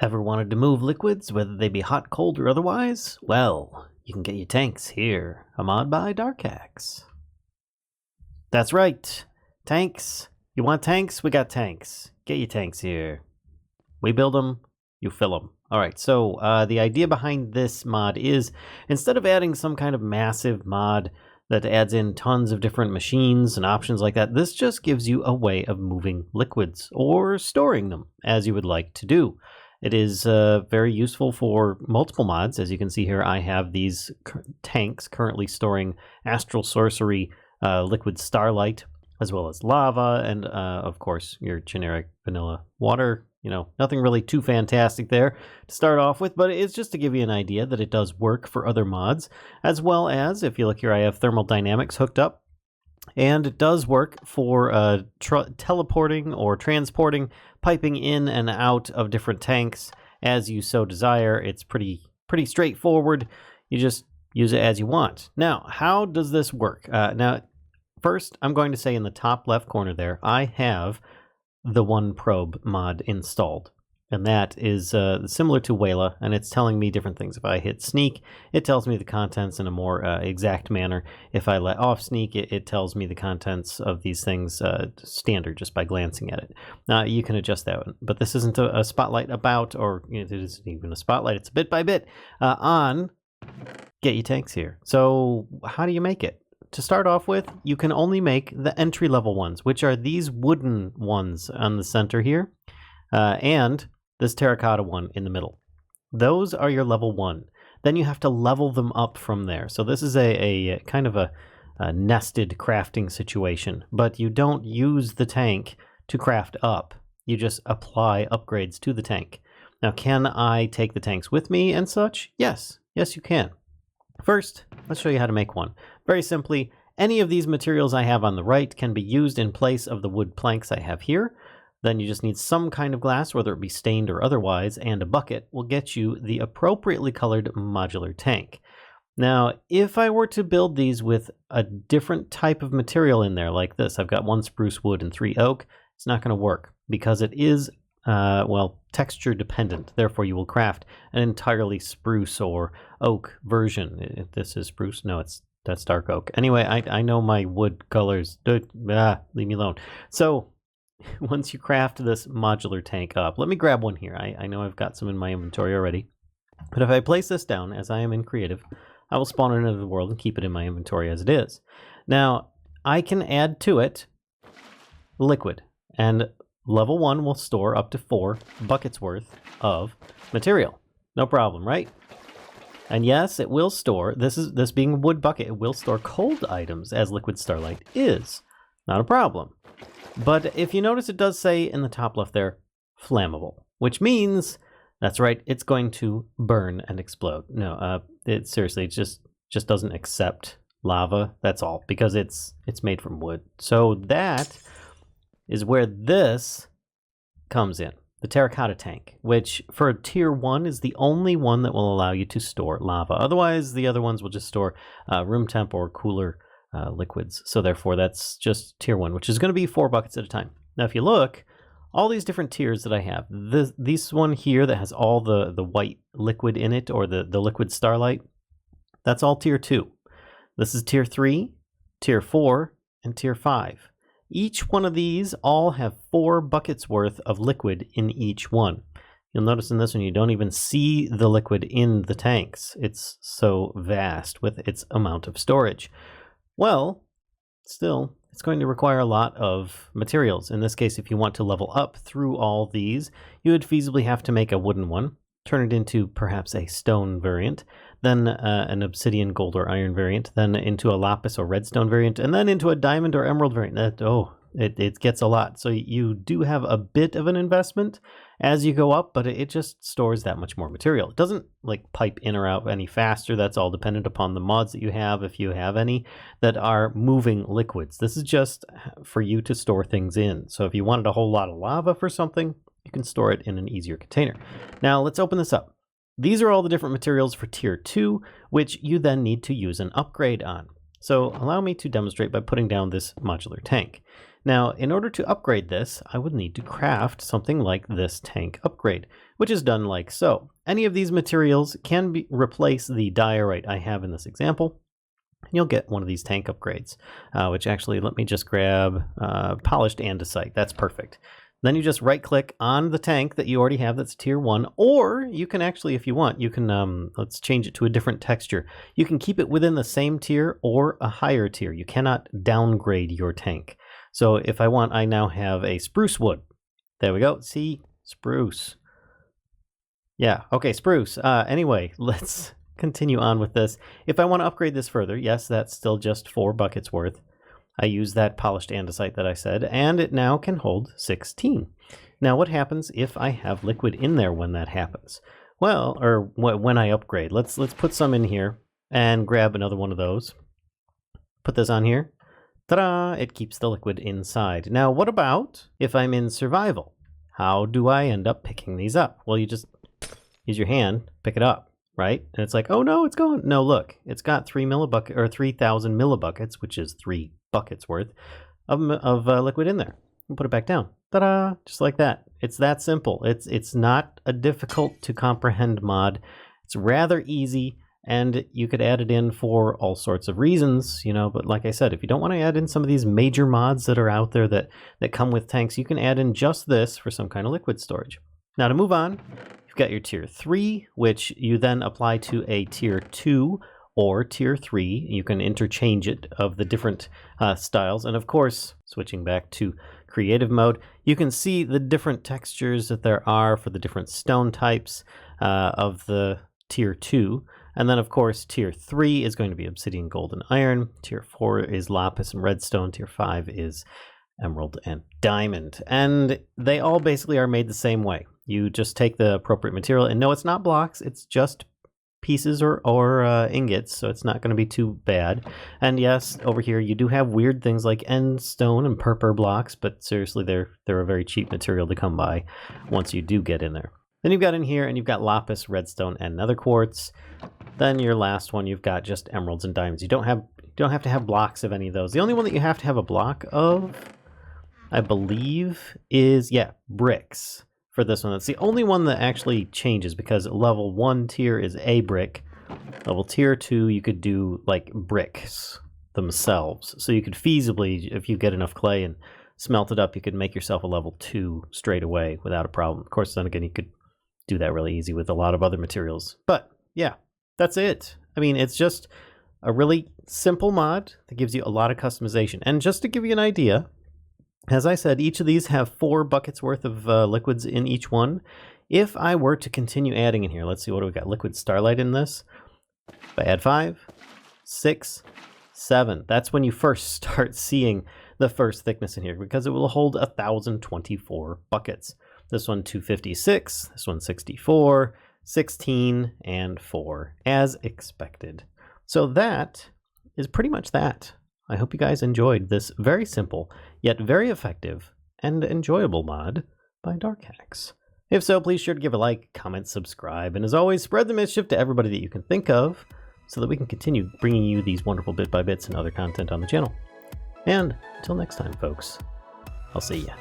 Ever wanted to move liquids, whether they be hot, cold, or otherwise? Well, you can get your tanks here. A mod by Darkhax. That's right. Tanks. You want tanks? We got tanks. Get your tanks here. We build them, you fill them. Alright, so the idea behind this mod is, instead of adding some kind of massive mod that adds in tons of different machines and options like that, this just gives you a way of moving liquids, or storing them, as you would like to do. It is very useful for multiple mods. As you can see here, I have these tanks currently storing Astral Sorcery, liquid Starlight, as well as lava, and of course your generic vanilla water. You know, nothing really too fantastic there to start off with, but it's just to give you an idea that it does work for other mods, as well as, if you look here, I have thermal dynamics hooked up, and it does work for teleporting or transporting, piping in and out of different tanks as you so desire. It's pretty straightforward. You just use it as you want. Now, how does this work? Now, first, I'm going to say in the top left corner there, I have the One Probe mod installed. And that is similar to Wayla, and it's telling me different things. If I hit sneak, it tells me the contents in a more exact manner. If I let off sneak, it tells me the contents of these things standard just by glancing at it. You can adjust that one, but this isn't a spotlight about, or it isn't even a spotlight, it's bit by bit on get your tanks here. So how do you make it? To start off with, you can only make the entry-level ones, which are these wooden ones on the center here, and this terracotta one in the middle. Those are your level 1. Then you have to level them up from there. So this is a kind of a nested crafting situation, but you don't use the tank to craft up. You just apply upgrades to the tank. Now, can I take the tanks with me and such? Yes. Yes, you can. First, let's show you how to make one. Very simply, any of these materials I have on the right can be used in place of the wood planks I have here. Then you just need some kind of glass, whether it be stained or otherwise, and a bucket will get you the appropriately colored modular tank. Now, if I were to build these with a different type of material in there, like this, I've got 1 spruce wood and 3 oak, it's not going to work because it is, well, texture dependent. Therefore, you will craft an entirely spruce or oak version. If this is spruce, no, that's dark oak. Anyway, I know my wood colors. Leave me alone. So once you craft this modular tank up, let me grab one here. I know I've got some in my inventory already. But if I place this down, as I am in creative, I will spawn it into the world and keep it in my inventory as it is. Now, I can add to it liquid, and level 1 will store up to 4 buckets worth of material. No problem, right? And yes, it will store, this being a wood bucket, it will store cold items as liquid starlight is. Not a problem. But if you notice, it does say in the top left there, flammable, which means, that's right, it's going to burn and explode. No, it seriously, it just doesn't accept lava, that's all, because it's made from wood. So that is where this comes in, the Terracotta Tank, which for tier 1 is the only one that will allow you to store lava. Otherwise, the other ones will just store room temp or cooler liquids. So therefore, that's just tier 1, which is going to be 4 buckets at a time. Now, if you look, all these different tiers that I have, this one here that has all the white liquid in it, or the liquid starlight, that's all tier 2. This is tier 3, tier 4, and tier 5. Each one of these all have 4 buckets worth of liquid in each one. You'll notice in this one, you don't even see the liquid in the tanks. It's so vast with its amount of storage. Well, still, it's going to require a lot of materials. In this case, if you want to level up through all these, you would feasibly have to make a wooden one, turn it into perhaps a stone variant, then an obsidian, gold, or iron variant, then into a lapis or redstone variant, and then into a diamond or emerald variant. It gets a lot. So you do have a bit of an investment as you go up, but it just stores that much more material. It doesn't like pipe in or out any faster. That's all dependent upon the mods that you have, if you have any, that are moving liquids. This is just for you to store things in. So if you wanted a whole lot of lava for something, you can store it in an easier container. Now let's open this up. These are all the different materials for tier 2, which you then need to use an upgrade on. So allow me to demonstrate by putting down this modular tank. Now, in order to upgrade this, I would need to craft something like this tank upgrade, which is done like so. Any of these materials can replace the diorite I have in this example, and you'll get one of these tank upgrades, which actually, let me just grab polished andesite. That's perfect. Then you just right click on the tank that you already have that's tier 1, or you can actually, if you want, you can, let's change it to a different texture. You can keep it within the same tier or a higher tier. You cannot downgrade your tank. So if I want, I now have a spruce wood. There we go. See? Spruce. Yeah, okay, spruce. Anyway, let's continue on with this. If I want to upgrade this further, yes, that's still just 4 buckets worth. I use that polished andesite that I said, and it now can hold 16. Now, what happens if I have liquid in there when that happens? Well, or when I upgrade. Let's put some in here and grab another one of those. Put this on here. Ta-da! It keeps the liquid inside. Now, what about if I'm in survival? How do I end up picking these up? Well, you just use your hand, pick it up, right? And it's like, oh no, it's gone. No, look, it's got 3,000 millibuckets, which is 3 buckets worth of liquid in there. And put it back down. Ta-da! Just like that. It's that simple. It's not a difficult to comprehend mod. It's rather easy. And you could add it in for all sorts of reasons, you know, but like I said, if you don't want to add in some of these major mods that are out there that come with tanks, you can add in just this for some kind of liquid storage. Now to move on, you've got your tier 3, which you then apply to a tier 2 or tier 3. You can interchange it of the different styles. And of course, switching back to creative mode, you can see the different textures that there are for the different stone types of the tier 2. And then, of course, tier 3 is going to be obsidian, gold, and iron. Tier 4 is lapis and redstone. Tier 5 is emerald and diamond. And they all basically are made the same way. You just take the appropriate material. And no, it's not blocks. It's just pieces or ingots, so it's not going to be too bad. And yes, over here, you do have weird things like end stone and purpur blocks, but seriously, they're a very cheap material to come by once you do get in there. Then you've got in here, and you've got lapis, redstone, and nether quartz. Then your last one, you've got just emeralds and diamonds. You don't have to have blocks of any of those. The only one that you have to have a block of, I believe, is, yeah, bricks for this one. That's the only one that actually changes, because level 1 tier is a brick. Level tier 2, you could do, like, bricks themselves. So you could feasibly, if you get enough clay and smelt it up, you could make yourself a level 2 straight away without a problem. Of course, then again, you could do that really easy with a lot of other materials. But yeah, that's it. I mean, it's just a really simple mod that gives you a lot of customization. And just to give you an idea, as I said, each of these have 4 buckets worth of liquids in each one. If I were to continue adding in here, let's see, what do we got? Liquid Starlight in this. If I add 5, 6, 7, that's when you first start seeing the first thickness in here, because it will hold 1,024 buckets. This one 256, this one 64, 16, and 4, as expected. So that is pretty much that. I hope you guys enjoyed this very simple, yet very effective and enjoyable mod by Darkhax. If so, please sure to give a like, comment, subscribe, and as always, spread the mischief to everybody that you can think of so that we can continue bringing you these wonderful bit by bits and other content on the channel. And until next time, folks, I'll see ya.